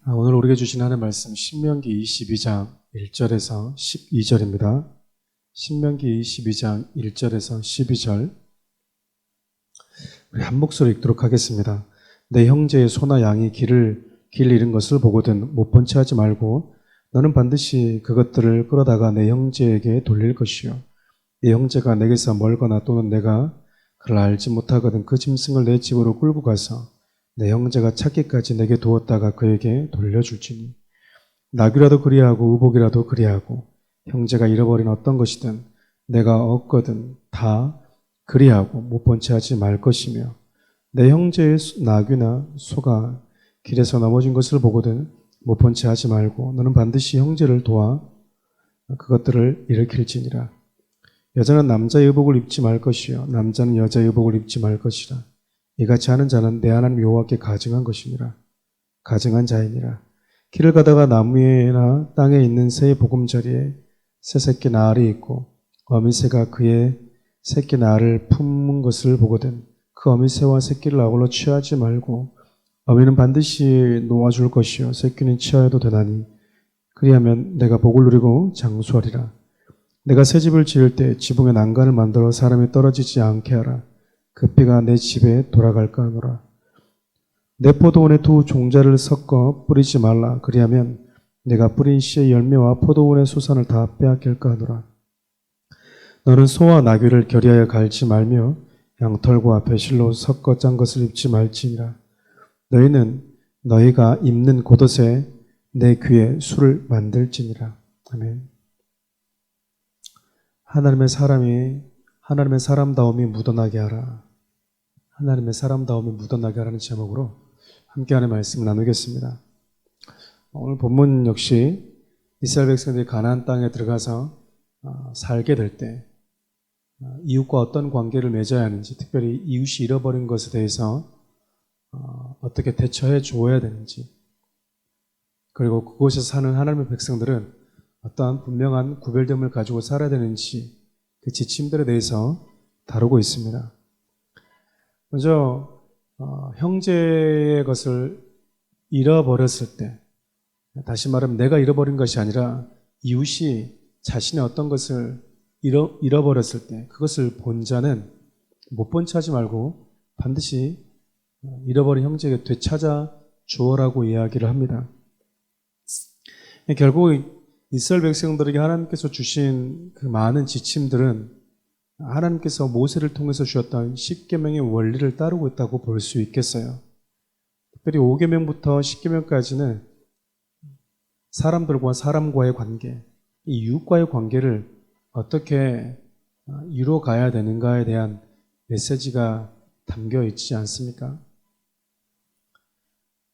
오늘 우리에게 주신 하나님의 말씀 신명기 22장 1절에서 12절입니다. 신명기 22장 1절에서 12절 우리 한 목소리 읽도록 하겠습니다. 내 형제의 소나 양이 길 잃은 것을 보거든 못 본 채 하지 말고 너는 반드시 그것들을 끌어다가 내 형제에게 돌릴 것이요. 내 형제가 내게서 멀거나 또는 내가 그를 알지 못하거든 그 짐승을 내 집으로 끌고 가서 내 형제가 찾기까지 내게 두었다가 그에게 돌려줄지니 나귀라도 그리하고 의복이라도 그리하고 형제가 잃어버린 어떤 것이든 내가 얻거든 다 그리하고 못 본 채 하지 말 것이며 내 형제의 나귀나 소가 길에서 넘어진 것을 보거든 못 본 채 하지 말고 너는 반드시 형제를 도와 그것들을 일으킬지니라. 여자는 남자의 의복을 입지 말 것이요 남자는 여자의 의복을 입지 말 것이라. 이같이 하는 자는 내 하나님 여호와께 가증한 것이니라. 가증한 자이니라. 길을 가다가 나무에나 땅에 있는 새의 보금자리에 새 새끼 나알이 있고 어미새가 그의 새끼 나알을 품은 것을 보거든 그 어미새와 새끼를 아울러 취하지 말고 어미는 반드시 놓아줄 것이요 새끼는 취하여도 되나니 그리하면 내가 복을 누리고 장수하리라. 내가 새 집을 지을 때 지붕에 난간을 만들어 사람이 떨어지지 않게 하라. 그 피가 내 집에 돌아갈까 하노라. 내 포도원에 두 종자를 섞어 뿌리지 말라. 그리하면 내가 뿌린 씨의 열매와 포도원의 소산을 다 빼앗길까 하노라. 너는 소와 나귀를 결의하여 갈지 말며 양털과 배실로 섞어 짠 것을 입지 말지니라. 너희는 너희가 입는 겉옷에 내 귀에 술을 만들지니라. 아멘. 하나님의 사람다움이 묻어나게 하라. 하나님의 사람다움이 묻어나게 하라는 제목으로 함께 하나님의 말씀을 나누겠습니다. 오늘 본문 역시 이스라엘 백성들이 가나안 땅에 들어가서 살게 될 때 이웃과 어떤 관계를 맺어야 하는지, 특별히 이웃이 잃어버린 것에 대해서 어떻게 대처해 줘야 되는지, 그리고 그곳에서 사는 하나님의 백성들은 어떠한 분명한 구별됨을 가지고 살아야 되는지 그 지침들에 대해서 다루고 있습니다. 먼저 형제의 것을 잃어버렸을 때, 다시 말하면 내가 잃어버린 것이 아니라 이웃이 자신의 어떤 것을 잃어버렸을 때 그것을 본 자는 못 본 채 하지 말고 반드시 잃어버린 형제에게 되찾아 주어라고 이야기를 합니다. 결국 이스라엘 백성들에게 하나님께서 주신 그 많은 지침들은 하나님께서 모세를 통해서 주셨던 10계명의 원리를 따르고 있다고 볼 수 있겠어요. 특별히 5계명부터 10계명까지는 사람들과 사람과의 관계, 이 이웃과의 관계를 어떻게 이루어가야 되는가에 대한 메시지가 담겨 있지 않습니까?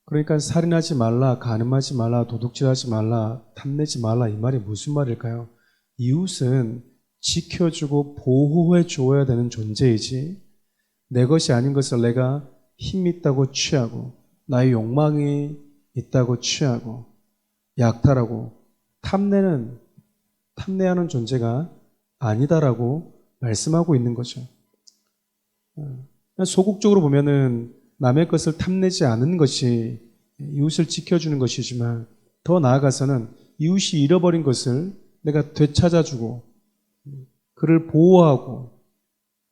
그러니까 살인하지 말라, 간음하지 말라, 도둑질하지 말라, 탐내지 말라, 이 말이 무슨 말일까요? 이웃은 지켜주고 보호해 줘야 되는 존재이지 내 것이 아닌 것을 내가 힘이 있다고 취하고 나의 욕망이 있다고 취하고 약탈하고 탐내하는 존재가 아니다라고 말씀하고 있는 거죠. 소극적으로 보면은 남의 것을 탐내지 않는 것이 이웃을 지켜주는 것이지만 더 나아가서는 이웃이 잃어버린 것을 내가 되찾아주고 그를 보호하고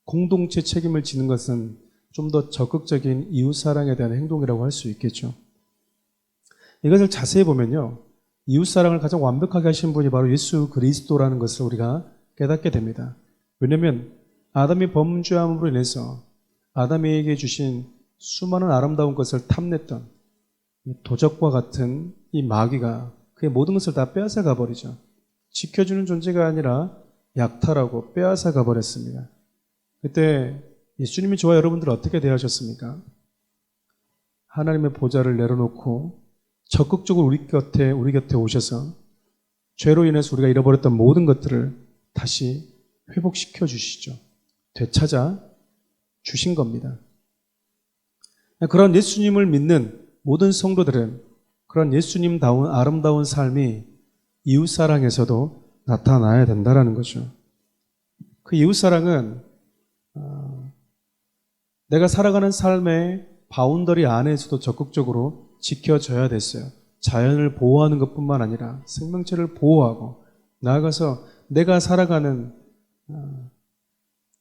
공동체 책임을 지는 것은 좀 더 적극적인 이웃사랑에 대한 행동이라고 할 수 있겠죠. 이것을 자세히 보면요. 이웃사랑을 가장 완벽하게 하신 분이 바로 예수 그리스도라는 것을 우리가 깨닫게 됩니다. 왜냐하면 아담이 범죄함으로 인해서 아담에게 주신 수많은 아름다운 것을 탐냈던 도적과 같은 이 마귀가 그의 모든 것을 다 빼앗아 가버리죠. 지켜주는 존재가 아니라 약탈하고 빼앗아 가버렸습니다. 그때 예수님이 저와 여러분들 어떻게 대하셨습니까? 하나님의 보좌를 내려놓고 적극적으로 우리 곁에 오셔서 죄로 인해서 우리가 잃어버렸던 모든 것들을 다시 회복시켜 주시죠. 되찾아 주신 겁니다. 그런 예수님을 믿는 모든 성도들은 그런 예수님다운 아름다운 삶이 이웃사랑에서도 나타나야 된다는 거죠. 그 이웃사랑은 내가 살아가는 삶의 바운더리 안에서도 적극적으로 지켜져야 됐어요. 자연을 보호하는 것뿐만 아니라 생명체를 보호하고 나아가서 내가 살아가는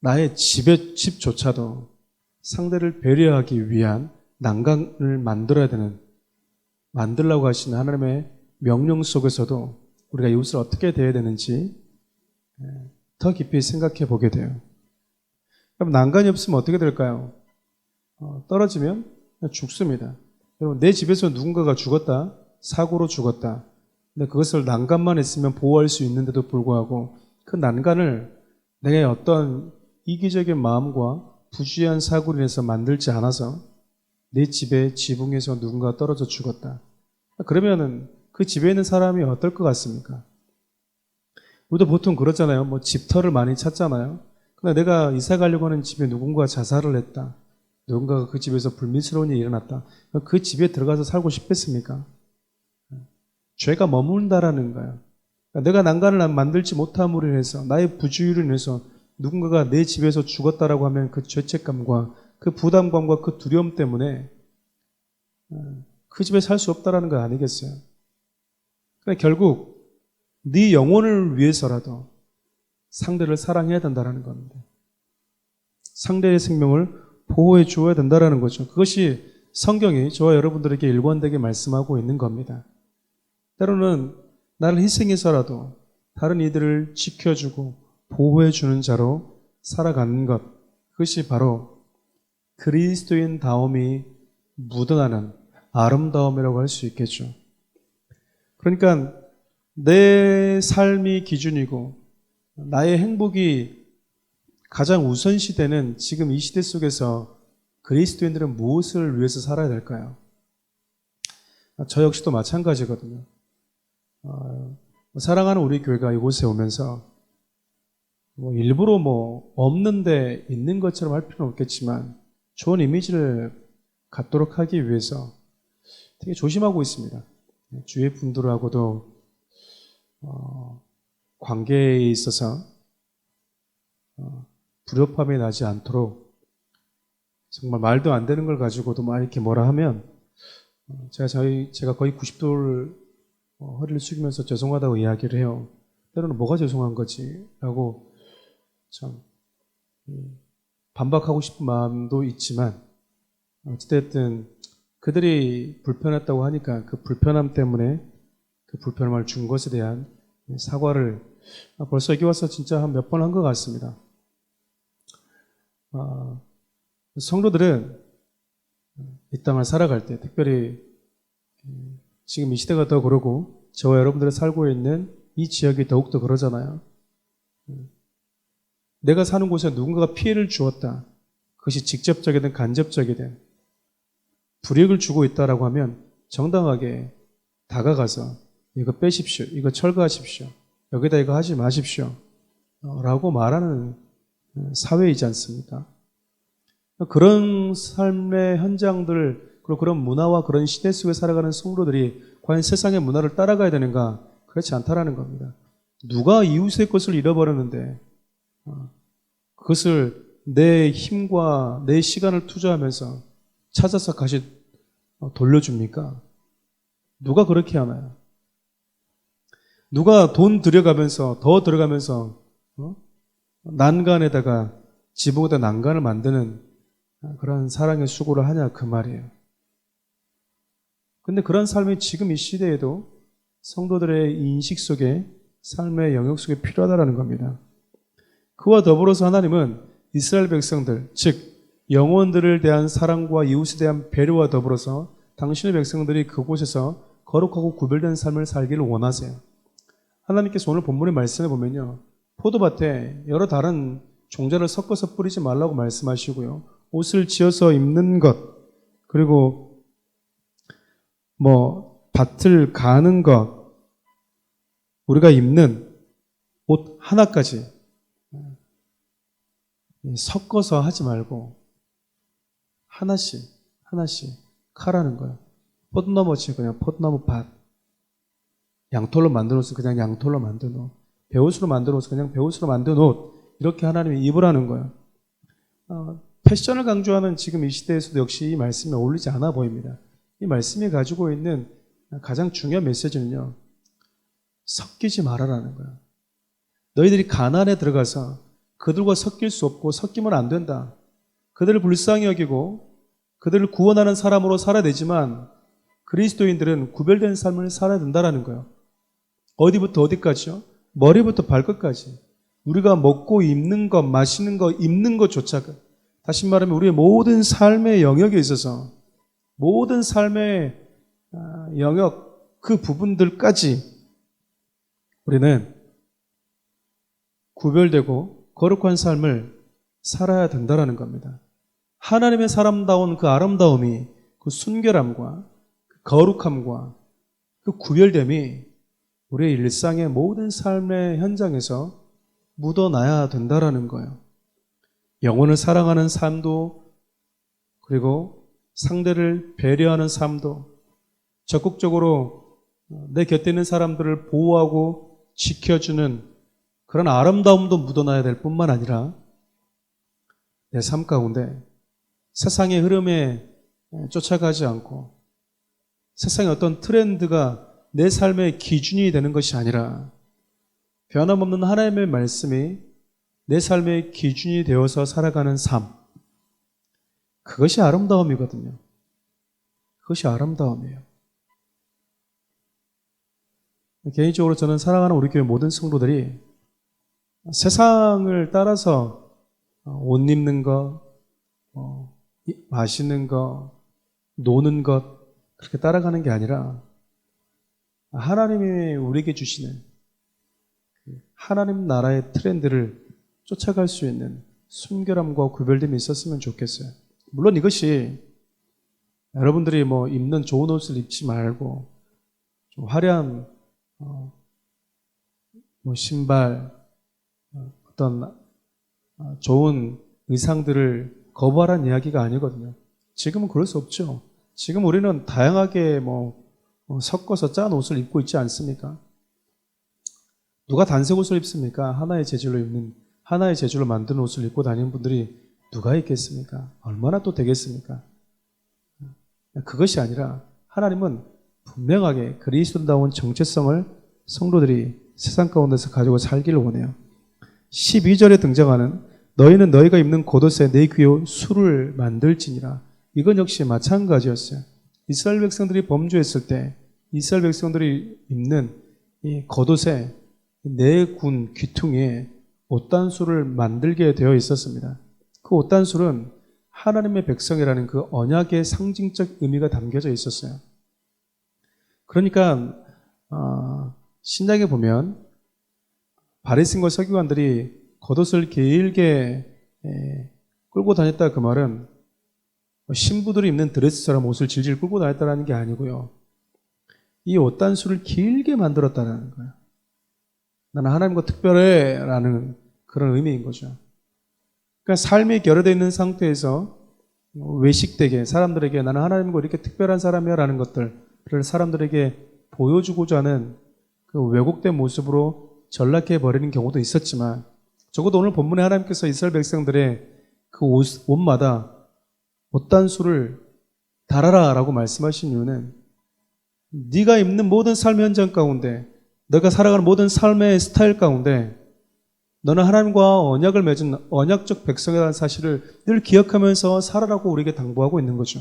나의 집조차도 상대를 배려하기 위한 난간을 만들라고 하시는 하나님의 명령 속에서도 우리가 이웃을 어떻게 대해야 되는지 더 깊이 생각해 보게 돼요. 그럼 난간이 없으면 어떻게 될까요? 떨어지면 죽습니다. 여러분, 내 집에서 누군가가 죽었다, 사고로 죽었다. 근데 그것을 난간만 있으면 보호할 수 있는데도 불구하고 그 난간을 내가 어떤 이기적인 마음과 부주의한 사고로 인해서 만들지 않아서 내 집의 지붕에서 누군가 떨어져 죽었다. 그러면은 그 집에 있는 사람이 어떨 것 같습니까? 우리도 보통 그러잖아요. 뭐 집터를 많이 찾잖아요. 근데 내가 이사 가려고 하는 집에 누군가 자살을 했다. 누군가가 그 집에서 불미스러운 일이 일어났다. 그 집에 들어가서 살고 싶겠습니까? 죄가 머문다라는 거예요. 내가 난간을 만들지 못함으로 인해서 나의 부주의로 인해서 누군가가 내 집에서 죽었다라고 하면 그 죄책감과 그 부담감과 그 두려움 때문에 그 집에 살 수 없다라는 거 아니겠어요? 그러니까 결국 네 영혼을 위해서라도 상대를 사랑해야 된다는 겁니다. 상대의 생명을 보호해 주어야 된다는 거죠. 그것이 성경이 저와 여러분들에게 일관되게 말씀하고 있는 겁니다. 때로는 나를 희생해서라도 다른 이들을 지켜주고 보호해 주는 자로 살아가는 것, 그것이 바로 그리스도인 다움이 묻어나는 아름다움이라고 할 수 있겠죠. 그러니까 내 삶이 기준이고 나의 행복이 가장 우선시되는 지금 이 시대 속에서 그리스도인들은 무엇을 위해서 살아야 될까요? 저 역시도 마찬가지거든요. 사랑하는 우리 교회가 이곳에 오면서 일부러 없는데 있는 것처럼 할 필요는 없겠지만 좋은 이미지를 갖도록 하기 위해서 되게 조심하고 있습니다. 주위 분들하고도 관계에 있어서 불협화음이 나지 않도록 정말 말도 안 되는 걸 가지고도 막 이렇게 뭐라 하면 제가 거의 90도를 허리를 숙이면서 죄송하다고 이야기를 해요. 때로는 뭐가 죄송한 거지? 라고 참 반박하고 싶은 마음도 있지만 어찌됐든 그들이 불편했다고 하니까 그 불편함 때문에 그 불편함을 준 것에 대한 사과를 벌써 여기 와서 진짜 한 몇 번 한 것 같습니다. 성도들은 이 땅을 살아갈 때 특별히 지금 이 시대가 더 그러고 저와 여러분들이 살고 있는 이 지역이 더욱더 그러잖아요. 내가 사는 곳에 누군가가 피해를 주었다. 그것이 직접적이든 간접적이든 불이익을 주고 있다라고 하면 정당하게 다가가서 이거 빼십시오. 이거 철거하십시오. 여기다 이거 하지 마십시오. 라고 말하는 사회이지 않습니까? 그런 삶의 현장들, 그리고 그런 문화와 그런 시대 속에 살아가는 성도들이 과연 세상의 문화를 따라가야 되는가? 그렇지 않다라는 겁니다. 누가 이웃의 것을 잃어버렸는데 그것을 내 힘과 내 시간을 투자하면서 찾아서 다시 돌려줍니까? 누가 그렇게 하나요? 누가 돈 들여가면서 더 들어가면서 난간에다가 지붕에다 난간을 만드는 그런 사랑의 수고를 하냐 그 말이에요. 근데 그런 삶이 지금 이 시대에도 성도들의 인식 속에 삶의 영역 속에 필요하다는 겁니다. 그와 더불어서 하나님은 이스라엘 백성들, 즉 영혼들을 대한 사랑과 이웃에 대한 배려와 더불어서 당신의 백성들이 그곳에서 거룩하고 구별된 삶을 살기를 원하세요. 하나님께서 오늘 본문의 말씀에 보면요, 포도밭에 여러 다른 종자를 섞어서 뿌리지 말라고 말씀하시고요, 옷을 지어서 입는 것, 그리고 밭을 가는 것, 우리가 입는 옷 하나까지 섞어서 하지 말고 하나씩 하라는 거예요. 폿나무치 그냥 폿나무 밭, 양털로 만든 옷은 그냥 양털로 만든 옷, 베옷으로 만든 옷은 그냥 베옷으로 만든 옷, 이렇게 하나님이 입으라는 거예요. 패션을 강조하는 지금 이 시대에서도 역시 이 말씀이 어울리지 않아 보입니다. 이 말씀이 가지고 있는 가장 중요한 메시지는요, 섞이지 말아라는 거예요. 너희들이 가나안에 들어가서 그들과 섞일 수 없고 섞이면 안 된다. 그들을 불쌍히 여기고 그들을 구원하는 사람으로 살아야 되지만 그리스도인들은 구별된 삶을 살아야 된다는 거예요. 어디부터 어디까지요? 머리부터 발끝까지. 우리가 먹고 입는 것, 마시는 것, 입는 것조차, 다시 말하면 우리의 모든 삶의 영역에 있어서 모든 삶의 영역, 그 부분들까지 우리는 구별되고 거룩한 삶을 살아야 된다는 겁니다. 하나님의 사람다운 그 아름다움이, 그 순결함과 그 거룩함과 그 구별됨이 우리의 일상의 모든 삶의 현장에서 묻어나야 된다는 거예요. 영혼을 사랑하는 삶도, 그리고 상대를 배려하는 삶도, 적극적으로 내 곁에 있는 사람들을 보호하고 지켜주는 그런 아름다움도 묻어나야 될 뿐만 아니라 내 삶 가운데 세상의 흐름에 쫓아가지 않고 세상의 어떤 트렌드가 내 삶의 기준이 되는 것이 아니라 변함없는 하나님의 말씀이 내 삶의 기준이 되어서 살아가는 삶, 그것이 아름다움이거든요. 그것이 아름다움이에요. 개인적으로 저는 사랑하는 우리 교회 모든 성도들이 세상을 따라서 옷 입는 것, 마시는 것, 노는 것, 그렇게 따라가는 게 아니라 하나님이 우리에게 주시는 하나님 나라의 트렌드를 쫓아갈 수 있는 순결함과 구별됨이 있었으면 좋겠어요. 물론 이것이 여러분들이 입는 좋은 옷을 입지 말고 좀 화려한 신발, 어떤 좋은 의상들을 거부하라는 이야기가 아니거든요. 지금은 그럴 수 없죠. 지금 우리는 다양하게 섞어서 짠 옷을 입고 있지 않습니까? 누가 단색 옷을 입습니까? 하나의 재질로 입는, 하나의 재질로 만든 옷을 입고 다니는 분들이 누가 있겠습니까? 얼마나 또 되겠습니까? 그것이 아니라 하나님은 분명하게 그리스도다운 정체성을 성도들이 세상 가운데서 가지고 살기를 원해요. 12절에 등장하는 너희는 너희가 입는 겉옷에 내 귀요 술을 만들지니라. 이건 역시 마찬가지였어요. 이스라엘 백성들이 범죄했을 때 이스라엘 백성들이 입는 이 겉옷에 네 군 귀퉁이에 옷단술을 만들게 되어 있었습니다. 그 옷단술은 하나님의 백성이라는 그 언약의 상징적 의미가 담겨져 있었어요. 그러니까 신약에 보면 바리새인과 서기관들이 겉옷을 길게 끌고 다녔다, 그 말은 신부들이 입는 드레스처럼 옷을 질질 끌고 다녔다는 게 아니고요. 이 옷단술을 길게 만들었다는 거예요. 나는 하나님과 특별해 라는 그런 의미인 거죠. 그러니까 삶이 결여되어 있는 상태에서 외식되게 사람들에게 나는 하나님과 이렇게 특별한 사람이야 라는 것들을 사람들에게 보여주고자 하는 그 왜곡된 모습으로 전락해 버리는 경우도 있었지만, 적어도 오늘 본문에 하나님께서 이스라엘 백성들의 그 옷마다 옷단술을 달아라 라고 말씀하신 이유는 네가 입는 모든 삶의 현장 가운데, 너가 살아가는 모든 삶의 스타일 가운데 너는 하나님과 언약을 맺은 언약적 백성이라는 사실을 늘 기억하면서 살아라고 우리에게 당부하고 있는 거죠.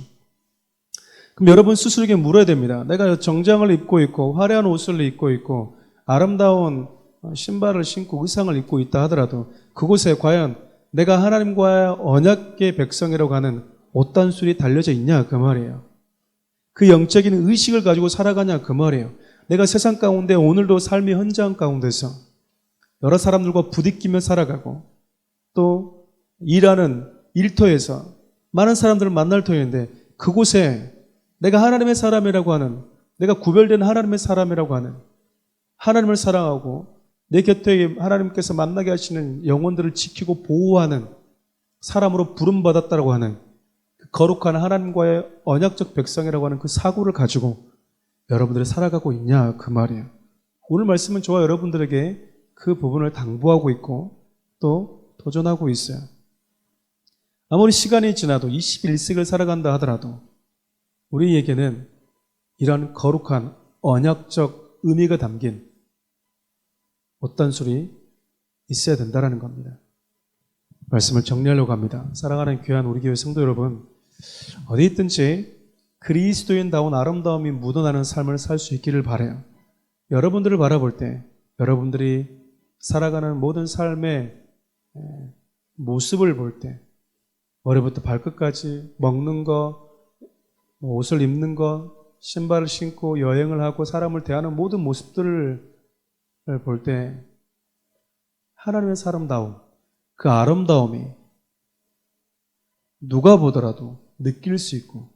그럼 여러분 스스로에게 물어야 됩니다. 내가 정장을 입고 있고 화려한 옷을 입고 있고 아름다운 신발을 신고 의상을 입고 있다 하더라도 그곳에 과연 내가 하나님과의 언약의 백성이라고 하는 옷단술이 달려져 있냐, 그 말이에요. 그 영적인 의식을 가지고 살아가냐, 그 말이에요. 내가 세상 가운데 오늘도 삶의 현장 가운데서 여러 사람들과 부딪히며 살아가고 또 일하는 일터에서 많은 사람들을 만날 터인데 그곳에 내가 하나님의 사람이라고 하는, 내가 구별된 하나님의 사람이라고 하는, 하나님을 사랑하고 내 곁에 하나님께서 만나게 하시는 영혼들을 지키고 보호하는 사람으로 부름받았다고 하는 그 거룩한 하나님과의 언약적 백성이라고 하는 그 사고를 가지고 여러분들이 살아가고 있냐, 그 말이에요. 오늘 말씀은 저와 여러분들에게 그 부분을 당부하고 있고 또 도전하고 있어요. 아무리 시간이 지나도 21세기를 살아간다 하더라도 우리에게는 이런 거룩한 언약적 의미가 담긴 옷단술이 있어야 된다는 겁니다. 말씀을 정리하려고 합니다. 사랑하는 귀한 우리 교회 성도 여러분, 어디 있든지 그리스도인다운 아름다움이 묻어나는 삶을 살 수 있기를 바라요. 여러분들을 바라볼 때 여러분들이 살아가는 모든 삶의 모습을 볼 때 머리부터 발끝까지 먹는 거, 옷을 입는 거, 신발을 신고 여행을 하고 사람을 대하는 모든 모습들을 볼 때 하나님의 아름다움, 그 아름다움이 누가 보더라도 느낄 수 있고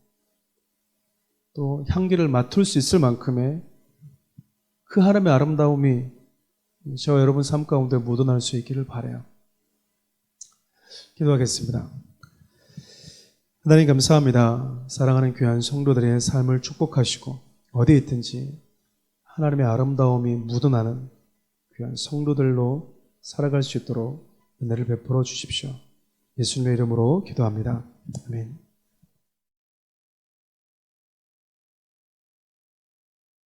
또 향기를 맡을 수 있을 만큼의 그 하나님의 아름다움이 저와 여러분 삶 가운데 묻어날 수 있기를 바라요. 기도하겠습니다. 하나님 감사합니다. 사랑하는 귀한 성도들의 삶을 축복하시고 어디 있든지 하나님의 아름다움이 묻어나는 귀한 성도들로 살아갈 수 있도록 은혜를 베풀어 주십시오. 예수님의 이름으로 기도합니다. 아멘.